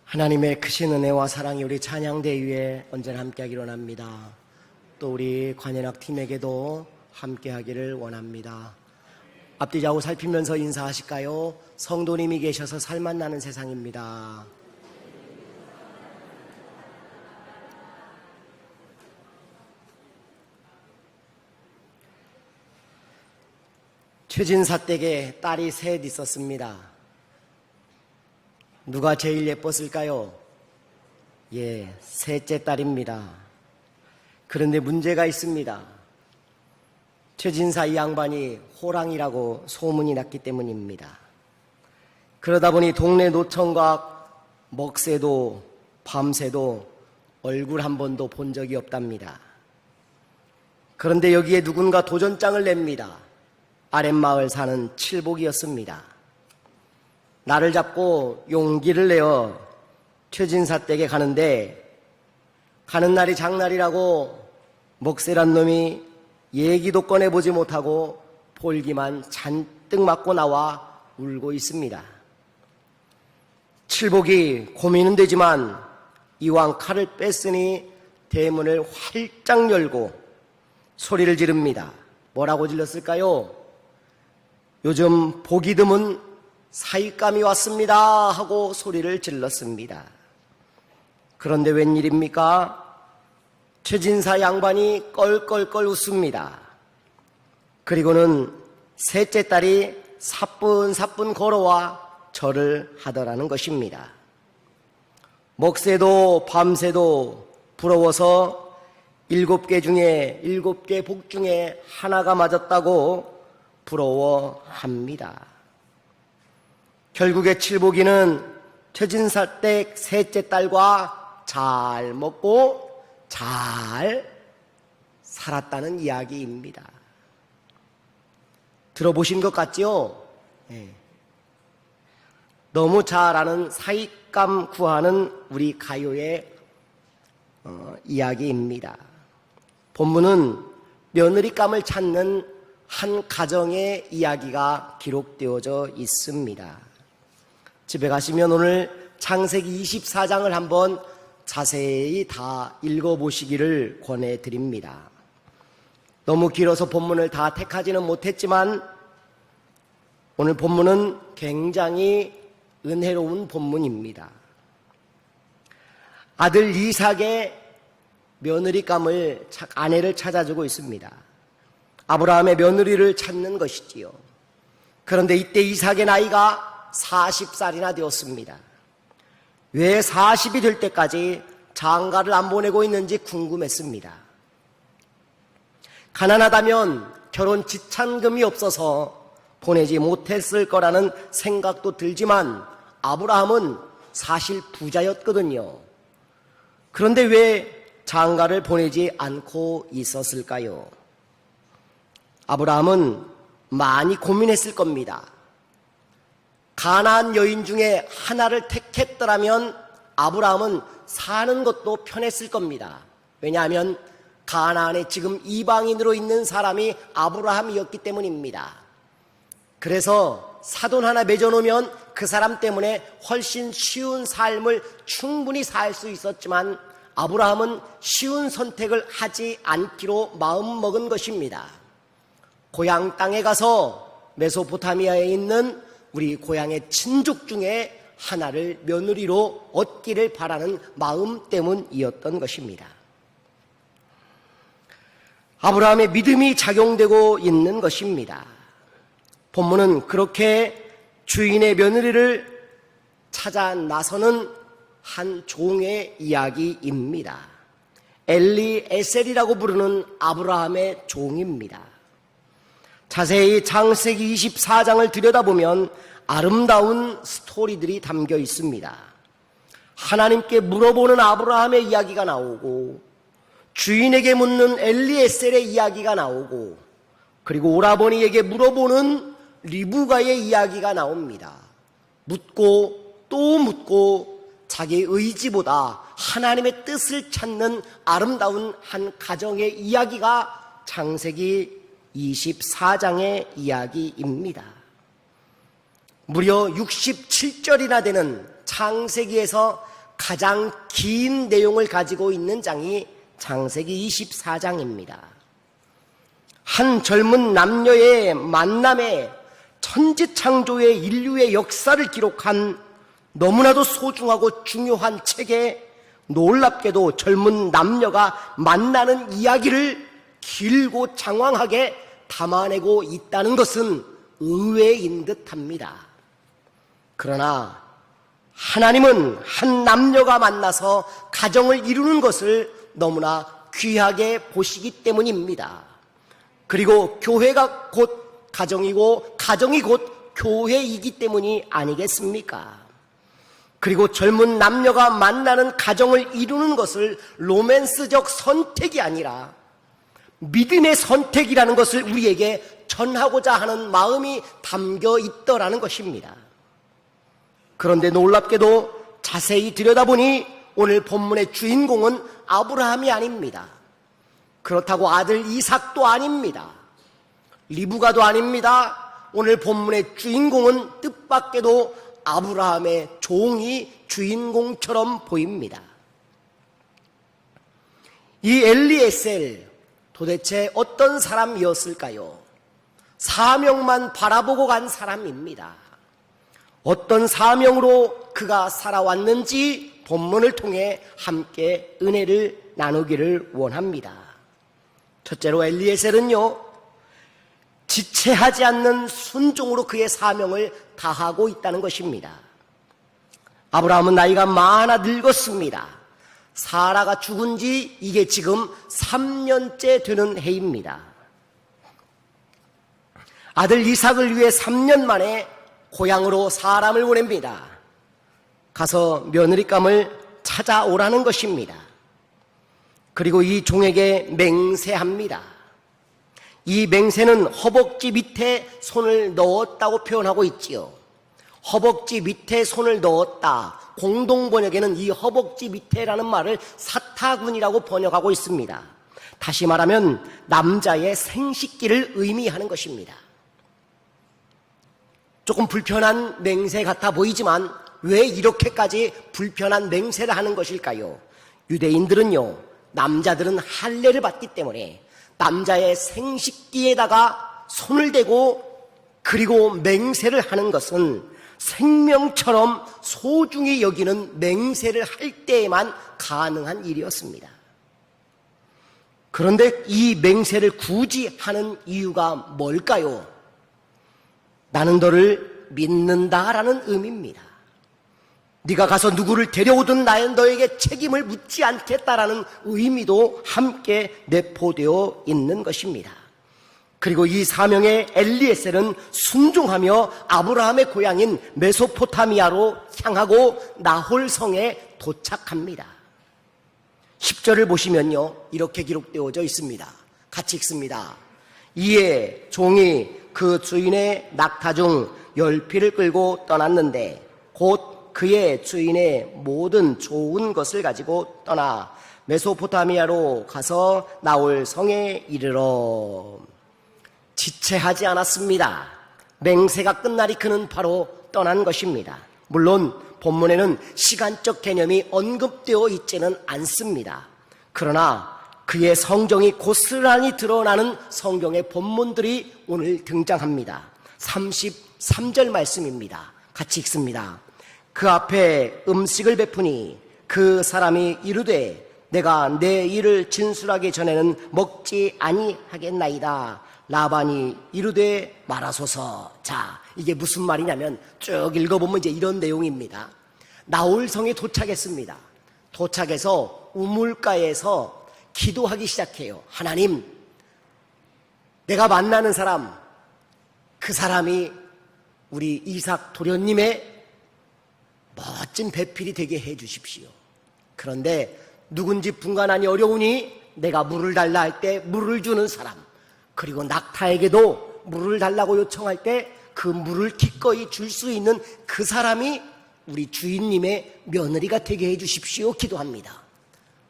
하나님의 크신 은혜와 사랑이 우리 찬양대 위에 언제나 함께하기를 원합니다. 또 우리 관현악 팀에게도 함께하기를 원합니다. 앞뒤 좌우 살피면서 인사하실까요? 성도님이 계셔서 살만 나는 세상입니다. 최진사 댁에 딸이 셋 있었습니다. 누가 제일 예뻤을까요? 셋째 딸입니다. 그런데 문제가 있습니다. 최진사 이 양반이 호랑이라고 소문이 났기 때문입니다. 그러다 보니 동네 노총각 먹새도 밤새도 얼굴 한 번도 본 적이 없답니다. 그런데 여기에 누군가 도전장을 냅니다. 아랫마을 사는 칠복이었습니다. 나를 잡고 용기를 내어 최진사 댁에 가는데, 가는 날이 장날이라고 먹새란 놈이 얘기도 꺼내보지 못하고 볼기만 잔뜩 맞고 나와 울고 있습니다. 칠복이 고민은 되지만 이왕 칼을 뺐으니 대문을 활짝 열고 소리를 지릅니다. 뭐라고 질렀을까요? 요즘 보기 드문 사익감이 왔습니다 하고 소리를 질렀습니다. 그런데 웬일입니까? 최진사 양반이 껄껄껄 웃습니다. 그리고는 셋째 딸이 사뿐사뿐 걸어와 절을 하더라는 것입니다. 먹새도 밤새도 부러워서 7개 중에 7개 복 중에 하나가 맞았다고 부러워합니다. 결국에 칠복이는 최진사 댁 셋째 딸과 잘 먹고 잘 살았다는 이야기입니다. 들어보신 것 같지요? 너무 잘 아는 사익감 구하는 우리 가요의 이야기입니다. 본문은 며느리감을 찾는 한 가정의 이야기가 기록되어져 있습니다. 집에 가시면 오늘 창세기 24장을 한번 자세히 다 읽어보시기를 권해드립니다. 너무 길어서 본문을 다 택하지는 못했지만 오늘 본문은 굉장히 은혜로운 본문입니다. 아들 이삭의 며느리감을 아내를 찾아주고 있습니다. 아브라함의 며느리를 찾는 것이지요. 그런데 이때 이삭의 나이가 40살이나 되었습니다. 왜 40이 될 때까지 장가를 안 보내고 있는지 궁금했습니다. 가난하다면 결혼 지참금이 없어서 보내지 못했을 거라는 생각도 들지만 아브라함은 사실 부자였거든요. 그런데 왜 장가를 보내지 않고 있었을까요? 아브라함은 많이 고민했을 겁니다. 가나안 여인 중에 하나를 택했더라면 아브라함은 사는 것도 편했을 겁니다. 왜냐하면 가나안에 지금 이방인으로 있는 사람이 아브라함이었기 때문입니다. 그래서 사돈 하나 맺어놓으면 그 사람 때문에 훨씬 쉬운 삶을 충분히 살 수 있었지만 아브라함은 쉬운 선택을 하지 않기로 마음먹은 것입니다. 고향 땅에 가서 메소포타미아에 있는 우리 고향의 친족 중에 하나를 며느리로 얻기를 바라는 마음 때문이었던 것입니다. 아브라함의 믿음이 작용되고 있는 것입니다. 본문은 그렇게 주인의 며느리를 찾아 나서는 한 종의 이야기입니다. 엘리에셀이라고 부르는 아브라함의 종입니다. 자세히 창세기 24장을 들여다보면 아름다운 스토리들이 담겨 있습니다. 하나님께 물어보는 아브라함의 이야기가 나오고 주인에게 묻는 엘리에셀의 이야기가 나오고 그리고 오라버니에게 물어보는 리브가의 이야기가 나옵니다. 묻고 또 묻고 자기의 의지보다 하나님의 뜻을 찾는 아름다운 한 가정의 이야기가 창세기 24장의 이야기입니다. 무려 67절이나 되는 창세기에서 가장 긴 내용을 가지고 있는 장이 창세기 24장입니다. 한 젊은 남녀의 만남에 천지창조의 인류의 역사를 기록한 너무나도 소중하고 중요한 책에 놀랍게도 젊은 남녀가 만나는 이야기를 길고 장황하게 담아내고 있다는 것은 의외인 듯합니다. 그러나 하나님은 한 남녀가 만나서 가정을 이루는 것을 너무나 귀하게 보시기 때문입니다. 그리고 교회가 곧 가정이고 가정이 곧 교회이기 때문이 아니겠습니까? 그리고 젊은 남녀가 만나는 가정을 이루는 것을 로맨스적 선택이 아니라 믿음의 선택이라는 것을 우리에게 전하고자 하는 마음이 담겨 있더라는 것입니다. 그런데 놀랍게도 자세히 들여다보니 오늘 본문의 주인공은 아브라함이 아닙니다. 그렇다고 아들 이삭도 아닙니다. 리브가도 아닙니다. 오늘 본문의 주인공은 뜻밖에도 아브라함의 종이 주인공처럼 보입니다. 이 엘리에셀 도대체 어떤 사람이었을까요? 사명만 바라보고 간 사람입니다. 어떤 사명으로 그가 살아왔는지 본문을 통해 함께 은혜를 나누기를 원합니다. 첫째로 엘리에셀은요, 지체하지 않는 순종으로 그의 사명을 다하고 있다는 것입니다. 아브라함은 나이가 많아 늙었습니다. 사라가 죽은 지 이게 지금 3년째 되는 해입니다. 아들 이삭을 위해 3년 만에 고향으로 사람을 보냅니다. 가서 며느리감을 찾아오라는 것입니다. 그리고 이 종에게 맹세합니다. 이 맹세는 허벅지 밑에 손을 넣었다고 표현하고 있지요. 허벅지 밑에 손을 넣었다. 공동 번역에는 이 허벅지 밑에라는 말을 사타군이라고 번역하고 있습니다. 다시 말하면 남자의 생식기를 의미하는 것입니다. 조금 불편한 맹세 같아 보이지만 왜 이렇게까지 불편한 맹세를 하는 것일까요? 유대인들은요, 남자들은 할례를 받기 때문에 남자의 생식기에다가 손을 대고 그리고 맹세를 하는 것은 생명처럼 소중히 여기는 맹세를 할 때에만 가능한 일이었습니다. 그런데 이 맹세를 굳이 하는 이유가 뭘까요? 나는 너를 믿는다라는 의미입니다. 네가 가서 누구를 데려오든 나는 너에게 책임을 묻지 않겠다라는 의미도 함께 내포되어 있는 것입니다. 그리고 이 사명의 엘리에셀은 순종하며 아브라함의 고향인 메소포타미아로 향하고 나홀성에 도착합니다. 10절을 보시면요, 이렇게 기록되어져 있습니다. 같이 읽습니다. 이에 종이 그 주인의 낙타 중 10피를 끌고 떠났는데 곧 그의 주인의 모든 좋은 것을 가지고 떠나 메소포타미아로 가서 나홀 성에 이르러 지체하지 않았습니다. 맹세가 끝나리 그는 바로 떠난 것입니다. 물론 본문에는 시간적 개념이 언급되어 있지는 않습니다. 그러나 그의 성정이 고스란히 드러나는 성경의 본문들이 오늘 등장합니다. 33절 말씀입니다. 같이 읽습니다. 그 앞에 음식을 베푸니 그 사람이 이르되 내가 내 일을 진술하기 전에는 먹지 아니하겠나이다. 라반이 이르되 말하소서. 자, 이게 무슨 말이냐면 쭉 읽어보면 이제 이런 내용입니다. 나홀성에 도착했습니다. 도착해서 우물가에서 기도하기 시작해요. 하나님, 내가 만나는 사람, 그 사람이 우리 이삭 도련님의 멋진 배필이 되게 해 주십시오. 그런데 누군지 분간하니 어려우니 내가 물을 달라 할 때 물을 주는 사람, 그리고 낙타에게도 물을 달라고 요청할 때 그 물을 기꺼이 줄 수 있는 그 사람이 우리 주인님의 며느리가 되게 해 주십시오. 기도합니다.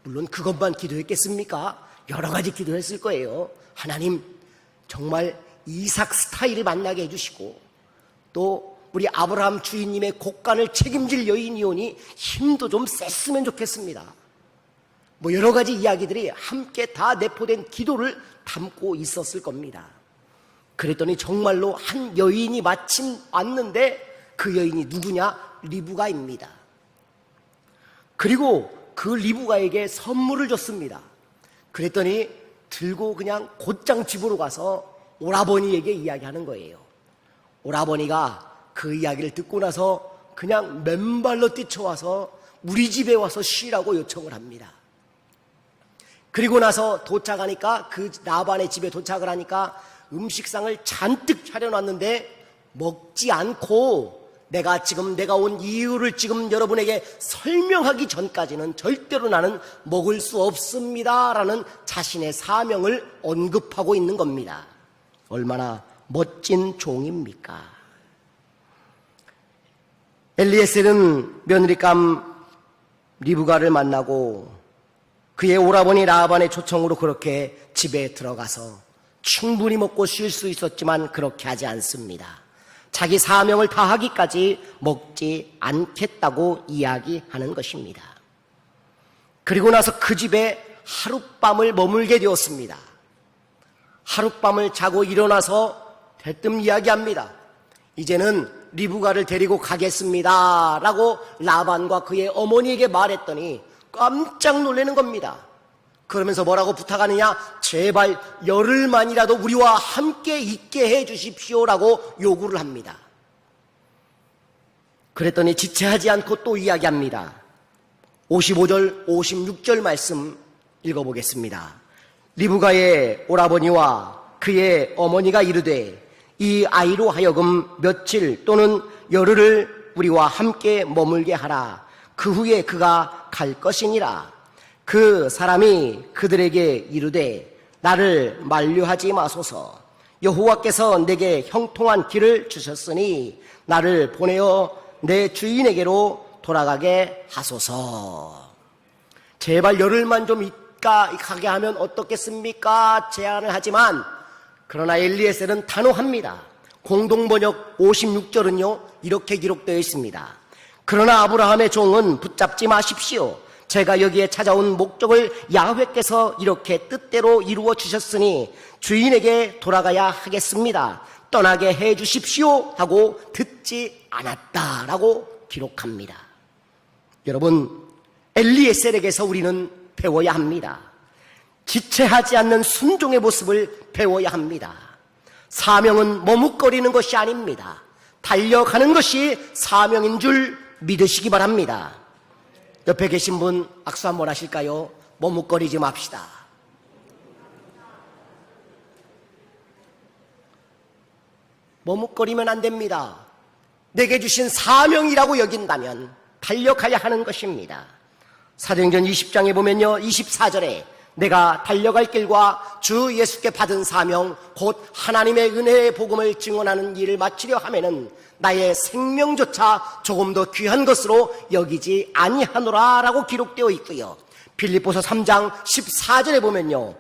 물론 그것만 기도했겠습니까? 여러 가지 기도했을 거예요. 하나님, 정말 이삭 스타일을 만나게 해주시고 또 우리 아브라함 주인님의 곡간을 책임질 여인이오니 힘도 좀 셌으면 좋겠습니다. 뭐 여러 가지 이야기들이 함께 다 내포된 기도를 담고 있었을 겁니다. 그랬더니 정말로 한 여인이 마침 왔는데 그 여인이 누구냐? 리브가입니다. 그리고 그 리브가에게 선물을 줬습니다. 그랬더니 들고 그냥 곧장 집으로 가서 오라버니에게 이야기하는 거예요. 오라버니가 그 이야기를 듣고 나서 그냥 맨발로 뛰쳐와서 우리 집에 와서 쉬라고 요청을 합니다. 그리고 나서 도착하니까 그 라반의 집에 도착을 하니까 음식상을 잔뜩 차려놨는데 먹지 않고 내가 온 이유를 지금 여러분에게 설명하기 전까지는 절대로 나는 먹을 수 없습니다 라는 자신의 사명을 언급하고 있는 겁니다. 얼마나 멋진 종입니까? 엘리에셀은 며느리감 리브가를 만나고 그의 오라버니 라반의 초청으로 그렇게 집에 들어가서 충분히 먹고 쉴 수 있었지만 그렇게 하지 않습니다. 자기 사명을 다하기까지 먹지 않겠다고 이야기하는 것입니다. 그리고 나서 그 집에 하룻밤을 머물게 되었습니다. 하룻밤을 자고 일어나서 대뜸 이야기합니다. 이제는 리브가를 데리고 가겠습니다 라고 라반과 그의 어머니에게 말했더니 깜짝 놀라는 겁니다. 그러면서 뭐라고 부탁하느냐? 제발 열흘만이라도 우리와 함께 있게 해 주십시오라고 요구를 합니다. 그랬더니 지체하지 않고 또 이야기합니다. 55절, 56절 말씀 읽어보겠습니다. 리브가의 오라버니와 그의 어머니가 이르되 이 아이로 하여금 며칠 또는 열흘을 우리와 함께 머물게 하라. 그 후에 그가 갈 것이니라. 그 사람이 그들에게 이르되 나를 만류하지 마소서. 여호와께서 내게 형통한 길을 주셨으니 나를 보내어 내 주인에게로 돌아가게 하소서. 제발 열흘만 좀 가게 하면 어떻겠습니까? 제안을 하지만 그러나 엘리에셀은 단호합니다. 공동번역 56절은요 이렇게 기록되어 있습니다. 그러나 아브라함의 종은 붙잡지 마십시오. 제가 여기에 찾아온 목적을 야훼께서 이렇게 뜻대로 이루어 주셨으니 주인에게 돌아가야 하겠습니다. 떠나게 해 주십시오 하고 듣지 않았다라고 기록합니다. 여러분, 엘리에셀에게서 우리는 배워야 합니다. 지체하지 않는 순종의 모습을 배워야 합니다. 사명은 머뭇거리는 것이 아닙니다. 달려가는 것이 사명인 줄 믿으시기 바랍니다. 옆에 계신 분 악수 한번 하실까요? 머뭇거리지 맙시다. 머뭇거리면 안 됩니다. 내게 주신 사명이라고 여긴다면 달려가야 하는 것입니다. 사도행전 20장에 보면요 24절에 내가 달려갈 길과 주 예수께 받은 사명 곧 하나님의 은혜의 복음을 증언하는 일을 마치려 하면은 나의 생명조차 조금 더 귀한 것으로 여기지 아니하노라 라고 기록되어 있고요. 빌립보서 3장 14절에 보면요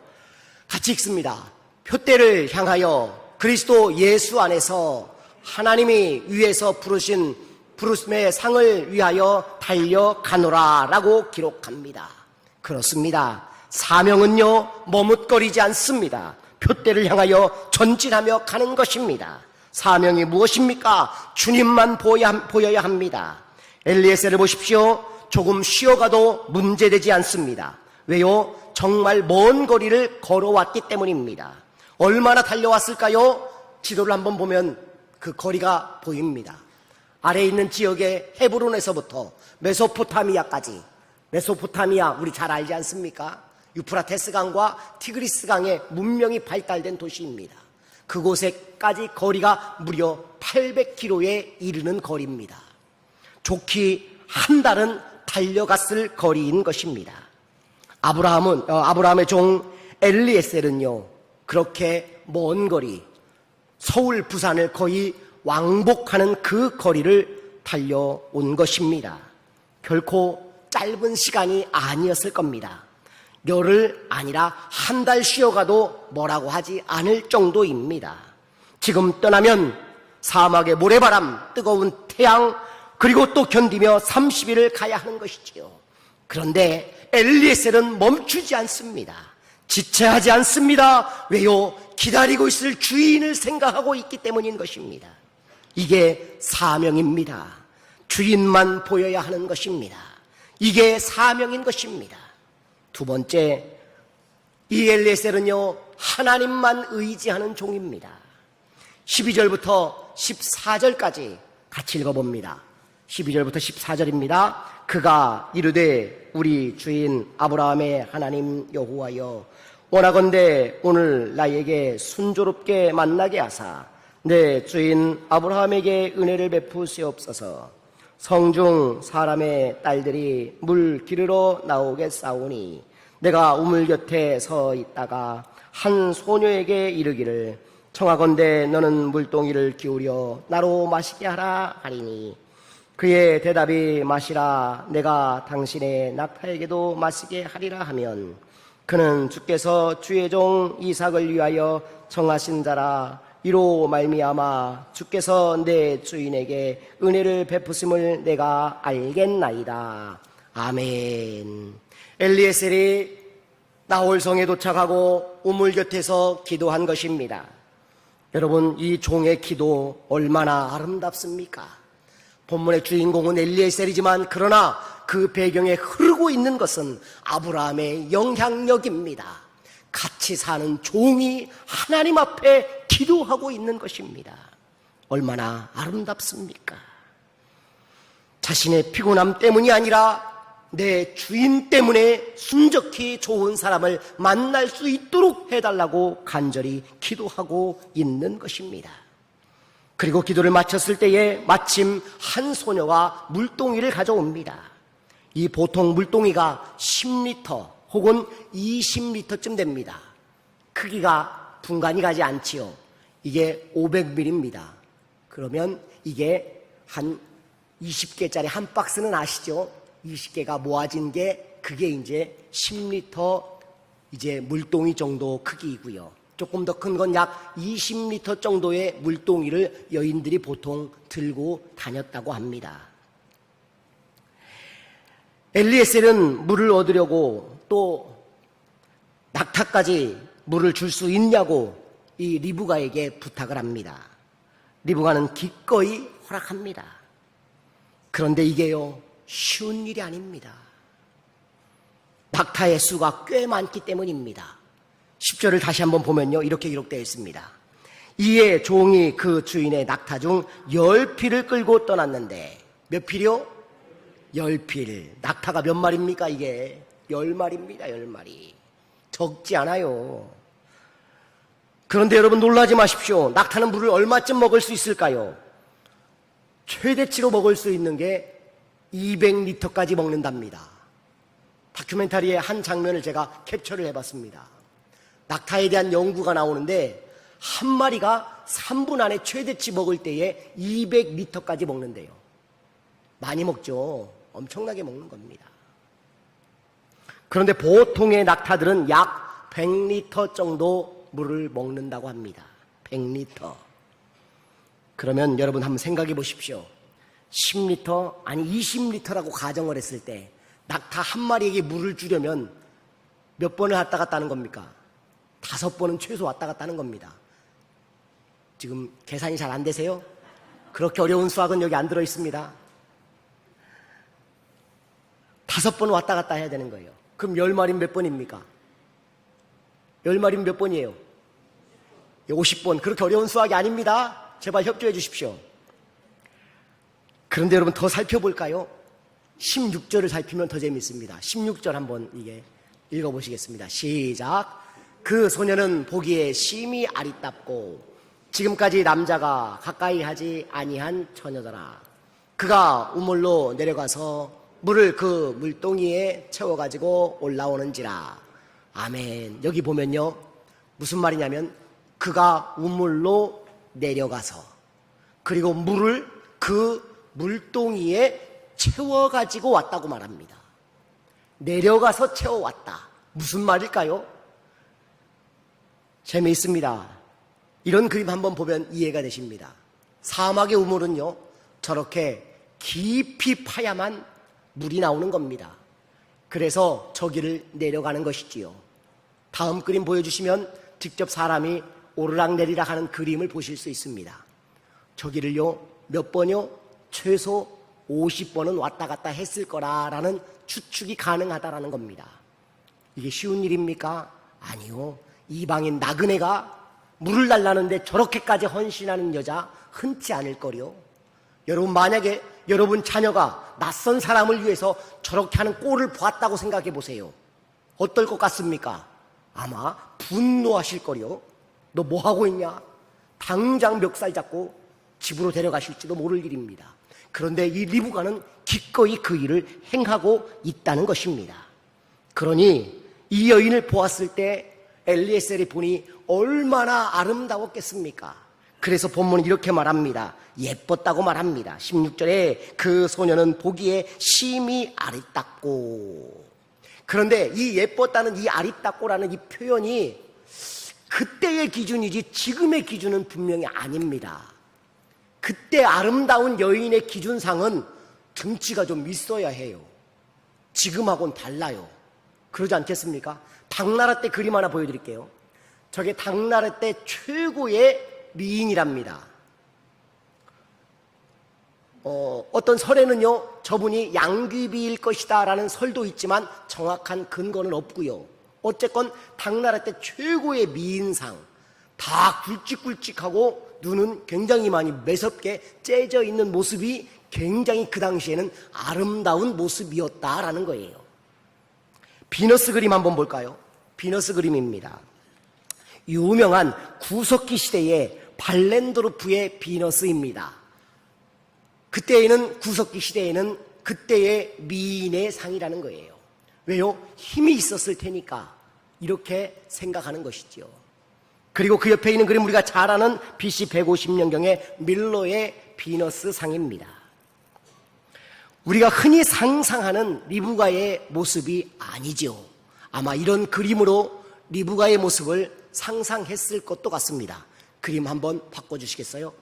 같이 읽습니다. 표대를 향하여 그리스도 예수 안에서 하나님이 위에서 부르신 부르심의 상을 위하여 달려가노라 라고 기록합니다. 그렇습니다. 사명은요 머뭇거리지 않습니다. 표대를 향하여 전진하며 가는 것입니다. 사명이 무엇입니까? 주님만 보여야 합니다. 엘리에셀을 보십시오. 조금 쉬어가도 문제되지 않습니다. 왜요? 정말 먼 거리를 걸어왔기 때문입니다. 얼마나 달려왔을까요? 지도를 한번 보면 그 거리가 보입니다. 아래에 있는 지역의 헤브론에서부터 메소포타미아까지, 메소포타미아 우리 잘 알지 않습니까? 유프라테스 강과 티그리스 강의 문명이 발달된 도시입니다. 그곳에까지 거리가 무려 800km에 이르는 거리입니다. 좋기 한 달은 달려갔을 거리인 것입니다. 아브라함의 종 엘리에셀은요 그렇게 먼 거리, 서울 부산을 거의 왕복하는 그 거리를 달려온 것입니다. 결코 짧은 시간이 아니었을 겁니다. 열흘 아니라 한 달 쉬어가도 뭐라고 하지 않을 정도입니다. 지금 떠나면 사막의 모래바람, 뜨거운 태양, 그리고 또 견디며 30일을 가야 하는 것이지요. 그런데 엘리에셀은 멈추지 않습니다. 지체하지 않습니다. 왜요? 기다리고 있을 주인을 생각하고 있기 때문인 것입니다. 이게 사명입니다. 주인만 보여야 하는 것입니다. 이게 사명인 것입니다. 두 번째, 이 엘리에셀은요, 하나님만 의지하는 종입니다. 12절부터 14절까지 같이 읽어봅니다. 12절부터 14절입니다. 그가 이르되 우리 주인 아브라함의 하나님 여호와여, 원하건대 오늘 나에게 순조롭게 만나게 하사 내 주인 아브라함에게 은혜를 베푸시옵소서. 성중 사람의 딸들이 물 기르러 나오겠사오니 내가 우물 곁에 서 있다가 한 소녀에게 이르기를 청하건대 너는 물동이를 기울여 나로 마시게 하라 하리니 그의 대답이 마시라 내가 당신의 낙타에게도 마시게 하리라 하면 그는 주께서 주의 종 이삭을 위하여 정하신 자라 이로 말미암아 주께서 내 주인에게 은혜를 베푸심을 내가 알겠나이다. 아멘. 엘리에셀이 나홀성에 도착하고 우물 곁에서 기도한 것입니다. 여러분, 이 종의 기도 얼마나 아름답습니까? 본문의 주인공은 엘리에셀이지만 그러나 그 배경에 흐르고 있는 것은 아브라함의 영향력입니다. 같이 사는 종이 하나님 앞에 기도하고 있는 것입니다. 얼마나 아름답습니까? 자신의 피곤함 때문이 아니라 내 주인 때문에 순적히 좋은 사람을 만날 수 있도록 해달라고 간절히 기도하고 있는 것입니다. 그리고 기도를 마쳤을 때에 마침 한 소녀가 물동이를 가져옵니다. 이 보통 물동이가 10리터 혹은 20리터쯤 됩니다. 크기가 분간이 가지 않지요. 이게 500ml입니다. 그러면 이게 한 20개짜리 한 박스는 아시죠? 20개가 모아진 게 그게 이제 10리터 이제 물동이 정도 크기이고요. 조금 더 큰 건 약 20리터 정도의 물동이를 여인들이 보통 들고 다녔다고 합니다. 엘리에셀은 물을 얻으려고 또 낙타까지 물을 줄 수 있냐고 이 리브가에게 부탁을 합니다. 리브가는 기꺼이 허락합니다. 그런데 이게요, 쉬운 일이 아닙니다. 낙타의 수가 꽤 많기 때문입니다. 10절을 다시 한번 보면요, 이렇게 기록되어 있습니다. 이에 종이 그 주인의 낙타 중 10필을 끌고 떠났는데, 몇 필이요? 10필. 낙타가 몇 마리입니까? 이게 10마리입니다. 10마리. 적지 않아요. 그런데 여러분 놀라지 마십시오. 낙타는 물을 얼마쯤 먹을 수 있을까요? 최대치로 먹을 수 있는 게 200리터까지 먹는답니다. 다큐멘터리의 한 장면을 제가 캡처를 해봤습니다. 낙타에 대한 연구가 나오는데 한 마리가 3분 안에 최대치 먹을 때에 200리터까지 먹는데요. 많이 먹죠. 엄청나게 먹는 겁니다. 그런데 보통의 낙타들은 약 100리터 정도 물을 먹는다고 합니다. 100리터. 그러면 여러분 한번 생각해 보십시오. 10리터 아니 20리터라고 가정을 했을 때 낙타 한 마리에게 물을 주려면 몇 번을 왔다 갔다 하는 겁니까? 5번은 최소 왔다 갔다 하는 겁니다. 지금 계산이 잘 안 되세요? 그렇게 어려운 수학은 여기 안 들어 있습니다. 5번 왔다 갔다 해야 되는 거예요. 그럼 10마리는 몇 번입니까? 10마리는 몇 번이에요? 50번. 그렇게 어려운 수학이 아닙니다. 제발 협조해 주십시오. 그런데 여러분 더 살펴볼까요? 16절을 살피면 더 재밌습니다. 16절 한번 이게 읽어보시겠습니다. 시작. 그 소녀는 보기에 심히 아리답고 지금까지 남자가 가까이 하지 아니한 처녀더라. 그가 우물로 내려가서 물을 그 물동이에 채워가지고 올라오는지라. 아멘. 여기 보면요, 무슨 말이냐면 그가 우물로 내려가서 그리고 물을 그 물동이에 채워가지고 왔다고 말합니다. 내려가서 채워왔다. 무슨 말일까요? 재미있습니다. 이런 그림 한번 보면 이해가 되십니다. 사막의 우물은요, 저렇게 깊이 파야만 물이 나오는 겁니다. 그래서 저기를 내려가는 것이지요. 다음 그림 보여주시면 직접 사람이 오르락내리락 하는 그림을 보실 수 있습니다. 저기를요, 몇 번요? 최소 50번은 왔다 갔다 했을 거라라는 추측이 가능하다라는 겁니다. 이게 쉬운 일입니까? 아니요. 이방인 나그네가 물을 달라는데 저렇게까지 헌신하는 여자 흔치 않을 거요. 여러분, 만약에 여러분 자녀가 낯선 사람을 위해서 저렇게 하는 꼴을 보았다고 생각해 보세요. 어떨 것 같습니까? 아마 분노하실 거요. 너 뭐 하고 있냐? 당장 멱살 잡고 집으로 데려가실지도 모를 일입니다. 그런데 이 리브가는 기꺼이 그 일을 행하고 있다는 것입니다. 그러니 이 여인을 보았을 때 엘리에셀이 보니 얼마나 아름다웠겠습니까? 그래서 본문은 이렇게 말합니다. 예뻤다고 말합니다. 16절에 그 소녀는 보기에 심히 아리따고. 그런데 이 예뻤다는 이 아리따고라는 이 표현이 그때의 기준이지 지금의 기준은 분명히 아닙니다. 그때 아름다운 여인의 기준상은 등치가 좀 있어야 해요. 지금하고는 달라요. 그러지 않겠습니까? 당나라 때 그림 하나 보여드릴게요. 저게 당나라 때 최고의 미인이랍니다. 어떤 설에는요, 저분이 양귀비일 것이다 라는 설도 있지만 정확한 근거는 없고요. 어쨌건 당나라 때 최고의 미인상, 다 굵직굵직하고 눈은 굉장히 많이 매섭게 째져 있는 모습이 굉장히 그 당시에는 아름다운 모습이었다라는 거예요. 비너스 그림 한번 볼까요? 비너스 그림입니다. 유명한 구석기 시대의 발렌도르프의 비너스입니다. 그때에는 구석기 시대에는 그때의 미인의 상이라는 거예요. 왜요? 힘이 있었을 테니까 이렇게 생각하는 것이죠. 그리고 그 옆에 있는 그림 우리가 잘 아는 BC 150년경의 밀러의 비너스 상입니다. 우리가 흔히 상상하는 리브가의 모습이 아니죠. 아마 이런 그림으로 리브가의 모습을 상상했을 것도 같습니다. 그림 한번 바꿔주시겠어요?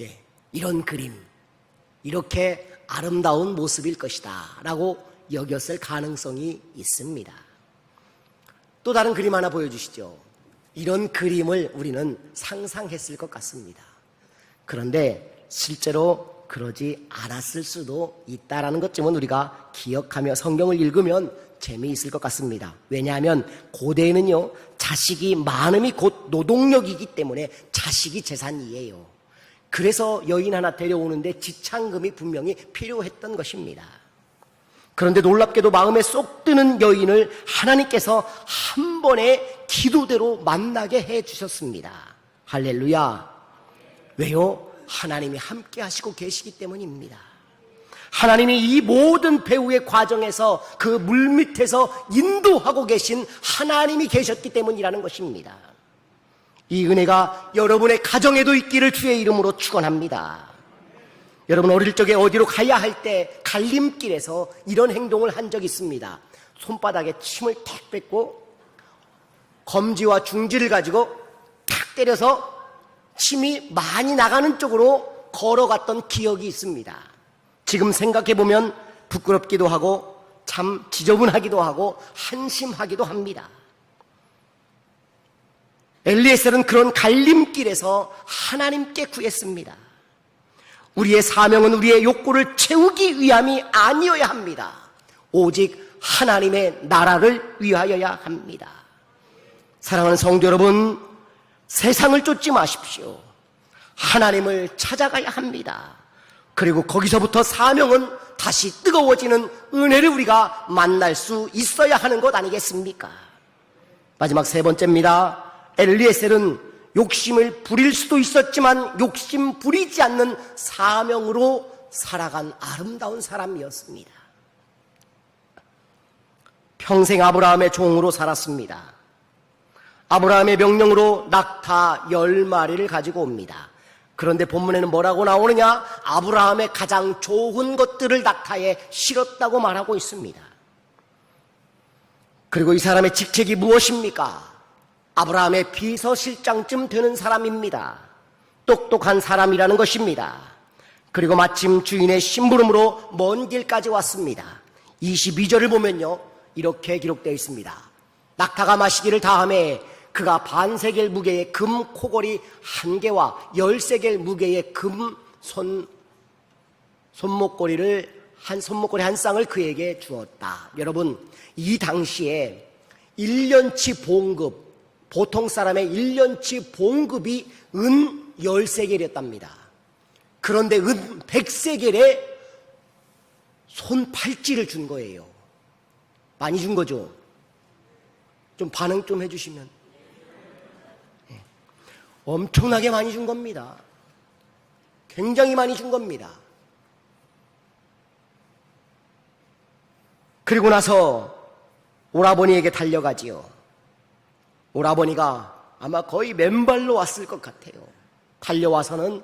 예, 이런 그림, 이렇게 아름다운 모습일 것이다 라고 여겼을 가능성이 있습니다. 또 다른 그림 하나 보여주시죠. 이런 그림을 우리는 상상했을 것 같습니다. 그런데 실제로 그러지 않았을 수도 있다는 것쯤은 우리가 기억하며 성경을 읽으면 재미있을 것 같습니다. 왜냐하면 고대에는요, 자식이 많음이 곧 노동력이기 때문에 자식이 재산이에요. 그래서 여인 하나 데려오는데 지참금이 분명히 필요했던 것입니다. 그런데 놀랍게도 마음에 쏙 드는 여인을 하나님께서 한 번에 기도대로 만나게 해주셨습니다. 할렐루야. 왜요? 하나님이 함께 하시고 계시기 때문입니다. 하나님이 이 모든 배우의 과정에서 그 물밑에서 인도하고 계신 하나님이 계셨기 때문이라는 것입니다. 이 은혜가 여러분의 가정에도 있기를 주의 이름으로 축원합니다. 여러분, 어릴 적에 어디로 가야 할 때 갈림길에서 이런 행동을 한 적이 있습니다. 손바닥에 침을 탁 뱉고 검지와 중지를 가지고 탁 때려서 침이 많이 나가는 쪽으로 걸어갔던 기억이 있습니다. 지금 생각해보면 부끄럽기도 하고 참 지저분하기도 하고 한심하기도 합니다. 엘리에셀은 그런 갈림길에서 하나님께 구했습니다. 우리의 사명은 우리의 욕구를 채우기 위함이 아니어야 합니다. 오직 하나님의 나라를 위하여야 합니다. 사랑하는 성도 여러분, 세상을 쫓지 마십시오. 하나님을 찾아가야 합니다. 그리고 거기서부터 사명은 다시 뜨거워지는 은혜를 우리가 만날 수 있어야 하는 것 아니겠습니까? 마지막 세 번째입니다. 엘리에셀은 욕심을 부릴 수도 있었지만 욕심 부리지 않는 사명으로 살아간 아름다운 사람이었습니다. 평생 아브라함의 종으로 살았습니다. 아브라함의 명령으로 낙타 10마리를 가지고 옵니다. 그런데 본문에는 뭐라고 나오느냐? 아브라함의 가장 좋은 것들을 낙타에 실었다고 말하고 있습니다. 그리고 이 사람의 직책이 무엇입니까? 아브라함의 비서실장쯤 되는 사람입니다. 똑똑한 사람이라는 것입니다. 그리고 마침 주인의 심부름으로 먼 길까지 왔습니다. 22절을 보면요, 이렇게 기록되어 있습니다. 낙타가 마시기를 다하매 그가 반세겔 무게의 금 코걸이 1개와 13겔 무게의 금 손목걸이를 손목걸이 한 쌍을 그에게 주었다. 여러분, 이 당시에 1년치 봉급, 보통 사람의 1년치 봉급이 은 13겔이었답니다. 그런데 은 100세겔에 손팔찌를 준 거예요. 많이 준 거죠? 좀 반응 좀 해주시면. 네. 엄청나게 많이 준 겁니다. 굉장히 많이 준 겁니다. 그리고 나서 오라버니에게 달려가지요. 오라버니가 아마 거의 맨발로 왔을 것 같아요. 달려와서는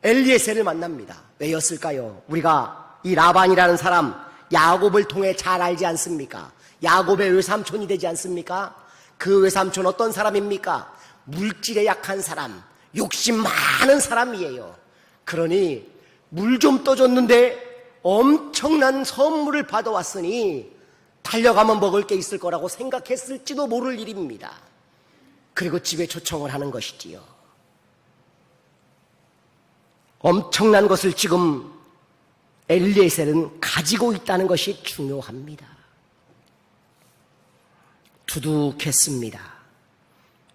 엘리에셀을 만납니다. 왜였을까요? 우리가 이 라반이라는 사람 야곱을 통해 잘 알지 않습니까? 야곱의 외삼촌이 되지 않습니까? 그 외삼촌 어떤 사람입니까? 물질에 약한 사람, 욕심 많은 사람이에요. 그러니 물 좀 떠줬는데 엄청난 선물을 받아왔으니 달려가면 먹을 게 있을 거라고 생각했을지도 모를 일입니다. 그리고 집에 초청을 하는 것이지요. 엄청난 것을 지금 엘리에셀은 가지고 있다는 것이 중요합니다. 두둑했습니다.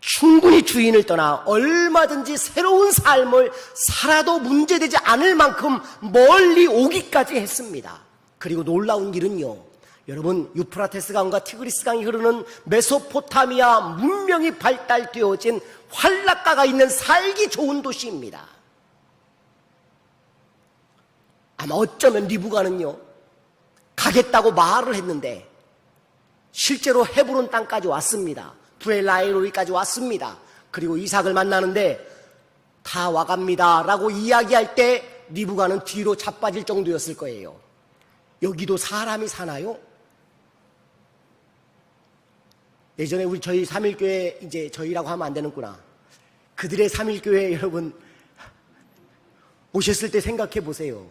충분히 주인을 떠나 얼마든지 새로운 삶을 살아도 문제되지 않을 만큼 멀리 오기까지 했습니다. 그리고 놀라운 일은요, 여러분, 유프라테스 강과 티그리스 강이 흐르는 메소포타미아 문명이 발달되어진 활락가가 있는 살기 좋은 도시입니다. 아마 어쩌면 리브가는요, 가겠다고 말을 했는데 실제로 헤브론 땅까지 왔습니다. 브엘라이로이까지 왔습니다. 그리고 이삭을 만나는데 다 와갑니다 라고 이야기할 때 리브가는 뒤로 자빠질 정도였을 거예요. 여기도 사람이 사나요? 예전에 우리 저희 3.1교회, 이제 저희라고 하면 안 되는구나. 그들의 3.1교회 여러분 오셨을 때 생각해 보세요.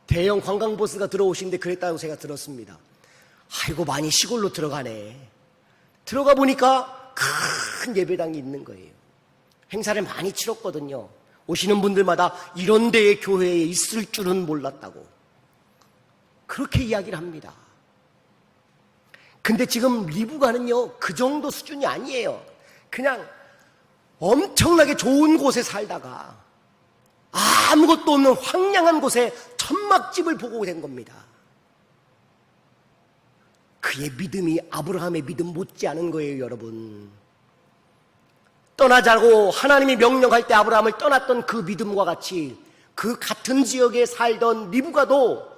대형 관광버스가 들어오시는데 그랬다고 제가 들었습니다. 아이고, 많이 시골로 들어가네. 들어가 보니까 큰 예배당이 있는 거예요. 행사를 많이 치렀거든요. 오시는 분들마다 이런 데의 교회에 있을 줄은 몰랐다고 그렇게 이야기를 합니다. 근데 지금 리브가는요, 그 정도 수준이 아니에요. 그냥 엄청나게 좋은 곳에 살다가 아무것도 없는 황량한 곳에 천막집을 보고 된 겁니다. 그의 믿음이 아브라함의 믿음 못지않은 거예요, 여러분. 떠나자고 하나님이 명령할 때 아브라함을 떠났던 그 믿음과 같이 그 같은 지역에 살던 리브가도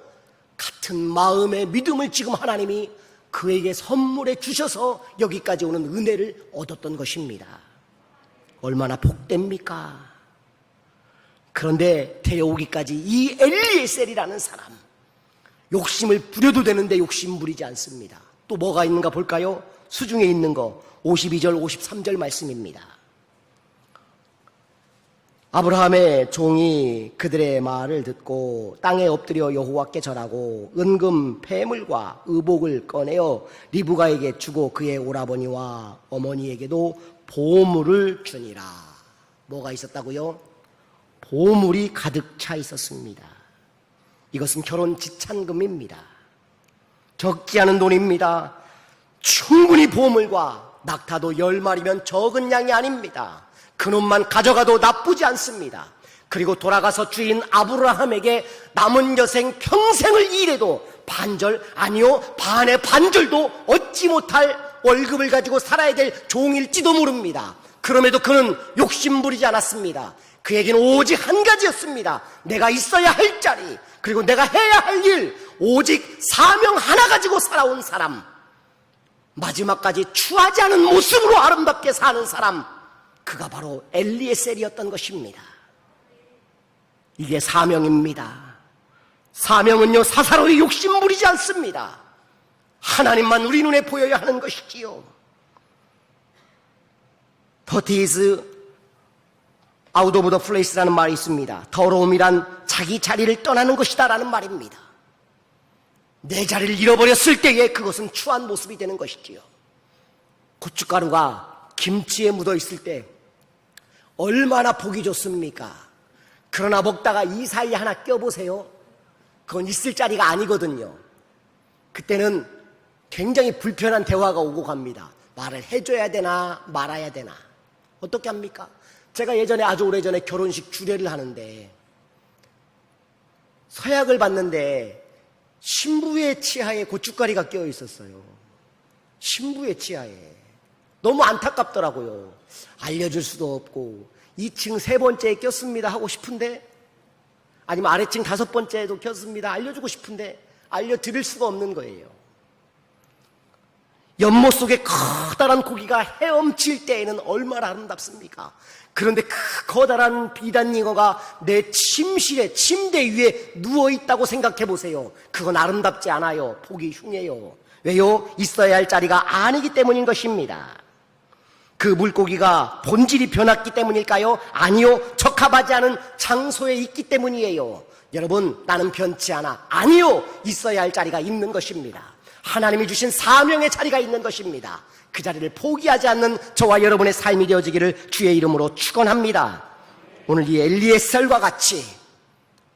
같은 마음의 믿음을 지금 하나님이 그에게 선물해 주셔서 여기까지 오는 은혜를 얻었던 것입니다. 얼마나 복됩니까? 그런데 데려오기까지 이 엘리에셀이라는 사람, 욕심을 부려도 되는데 욕심 부리지 않습니다. 또 뭐가 있는가 볼까요? 수중에 있는 거 52절 53절 말씀입니다. 아브라함의 종이 그들의 말을 듣고 땅에 엎드려 여호와께 절하고 은금 폐물과 의복을 꺼내어 리브가에게 주고 그의 오라버니와 어머니에게도 보물을 주니라. 뭐가 있었다고요? 보물이 가득 차 있었습니다. 이것은 결혼 지참금입니다. 적지 않은 돈입니다. 충분히 보물과 낙타도 10마리면 적은 양이 아닙니다. 그놈만 가져가도 나쁘지 않습니다. 그리고 돌아가서 주인 아브라함에게 남은 여생 평생을 일해도 반절, 아니요 반의 반절도 얻지 못할 월급을 가지고 살아야 될 종일지도 모릅니다. 그럼에도 그는 욕심 부리지 않았습니다. 그에게는 오직 한 가지였습니다. 내가 있어야 할 자리, 그리고 내가 해야 할 일, 오직 사명 하나 가지고 살아온 사람, 마지막까지 추하지 않은 모습으로 아름답게 사는 사람, 그가 바로 엘리에셀이었던 것입니다. 이게 사명입니다. 사명은요, 사사로이 욕심 부리지 않습니다. 하나님만 우리 눈에 보여야 하는 것이지요. That is out of the place라는 말이 있습니다. 더러움이란 자기 자리를 떠나는 것이다 라는 말입니다. 내 자리를 잃어버렸을 때에 그것은 추한 모습이 되는 것이지요. 고춧가루가 김치에 묻어 있을 때 얼마나 보기 좋습니까? 그러나 먹다가 이 사이에 하나 껴보세요. 그건 있을 자리가 아니거든요. 그때는 굉장히 불편한 대화가 오고 갑니다. 말을 해줘야 되나 말아야 되나 어떻게 합니까? 제가 예전에 아주 오래전에 결혼식 주례를 하는데 서약을 받는데 신부의 치아에 고춧가루가 껴 있었어요. 신부의 치아에. 너무 안타깝더라고요. 알려줄 수도 없고 2층 3번째에 꼈습니다 하고 싶은데, 아니면 아래층 5번째에도 꼈습니다 알려주고 싶은데 알려드릴 수가 없는 거예요. 연못 속에 커다란 고기가 헤엄칠 때에는 얼마나 아름답습니까? 그런데 그 커다란 비단잉어가 내 침실에 침대 위에 누워있다고 생각해 보세요. 그건 아름답지 않아요. 보기 흉해요. 왜요? 있어야 할 자리가 아니기 때문인 것입니다. 그 물고기가 본질이 변했기 때문일까요? 아니요. 적합하지 않은 장소에 있기 때문이에요. 여러분, 나는 변치 않아. 아니요. 있어야 할 자리가 있는 것입니다. 하나님이 주신 사명의 자리가 있는 것입니다. 그 자리를 포기하지 않는 저와 여러분의 삶이 되어지기를 주의 이름으로 축원합니다. 오늘 이 엘리에셀과 같이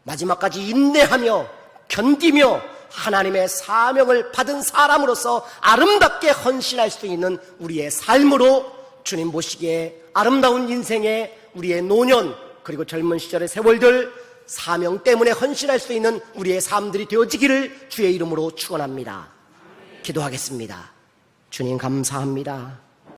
마지막까지 인내하며 견디며 하나님의 사명을 받은 사람으로서 아름답게 헌신할 수 있는 우리의 삶으로 주님 보시기에 아름다운 인생의 우리의 노년 그리고 젊은 시절의 세월들 사명 때문에 헌신할 수 있는 우리의 삶들이 되어지기를 주의 이름으로 축원합니다. 기도하겠습니다. 주님 감사합니다.